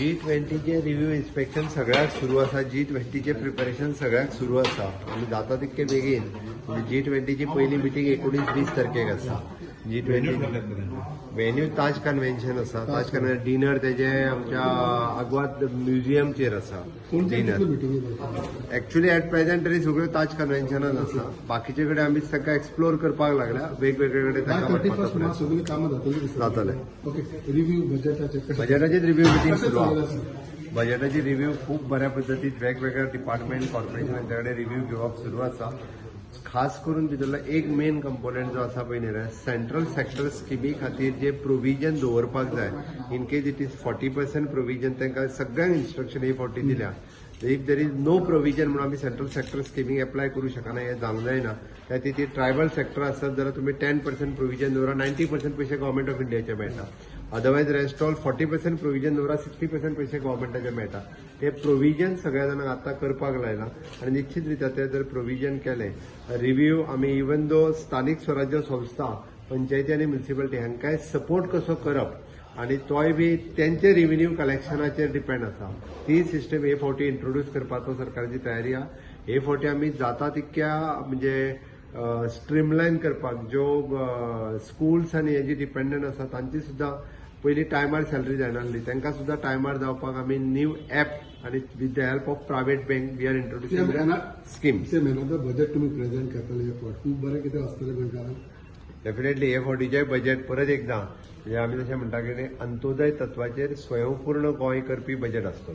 G20 review inspection सगळ्याक सुरू आसा. G20 प्रिपरेशन सगळ्याक सुरू आसा. आमी जाता तितके बेगीन म्हणजे G20 पहिली मिटींग 19-20 तारखेक आसा. G20 वेन्यू ताज कन्व्हेन्शन आसा. ताज कन्व्हेन्शन डिनर तेजे आमच्या आग्वाद म्युझियमचेर आसा डिनर. एक्चुअली एट प्रेझेंट तरी सगळ्यो ताज कन्व्हेन्शनान आसा. बाकीचे कडेन आमी सगळं एक्सप्लोर करपाक लागल्या. वेगवेगळे कडेन जातले. बजेटाचेर रिव्ह्यू मिटींग सुरू आसा. बजेटाची रिव्ह्यू खूप बऱ्या पद्धतीत वेगवेगळ्या डिपार्टमेंट कॉर्पोरेशनांचे कडेन रिव्ह्यू घेवप सुरू आसा. खास करून भितरलो एक मेन कंपोनंट जो आसा पळय न्ही सेंट्रल सेक्टर स्किमी खातीर जे प्रोविजन दवरपाक जाय. In case it is 40% provision तांकां सगळ्यांक इन्स्ट्रक्शन हे फावटी दिल्या. If there is no provision म्हणून आमी सेंट्रल सेक्टर स्किमीक एप्लाय करूं शकना. हें जावंक जायना. त्या खातीर ट्रायबल सेक्टर आसत जाल्यार तुमी 10% प्रोविजन दवरा. 90% पयशे गव्हर्मेंट ऑफ इंडियाचे मेळटा. अदरवायज रेस्ट ऑल 40% प्रोविजन दवरा. 60% पयशे गव्हर्मेंटाचे मेळटा. ते प्रोविजन सगळ्या जाणांक आतां करपाक लायला आनी निश्चित रित्या ते जर प्रोविजन केलें रिव्ह्यू आमी इवन दो स्थानीक स्वराज्य संस्था पंचायती आनी म्युनिसिपालिटी हांकांय सपोर्ट कसो करप आणि तोय बी त्यांचे रेव्हेन्यू कलेक्शनाचेर डिपेंड आसा. ती सिस्टम हे फावटी इंट्रोड्यूस करपाचो सरकारची तयारी आहा. हे फावटी आमी जाता तितक्या म्हणजे स्ट्रीमलायन करपाक ज्यो स्कूल्स आनी हेजी डिपेंडंट आसा तांची सुद्धा पयलीं टायमार सॅलरी जायनासली तांकां सुद्धा टायमार जावपाक आमी न्यू ॲप आणि with the help of private bank we are introducing scheme. Budget तुम्ही प्रेझेंट करतले खूप बरें कितें आसतलें गोंयकारांक. डेफिनेटली हे फावटीचें बजेट परत एकदां म्हणजे आमी तशें म्हणटा की अंत्योदय तत्वाचेर स्वयंपूर्ण गोंय करपी बजेट आसतलो.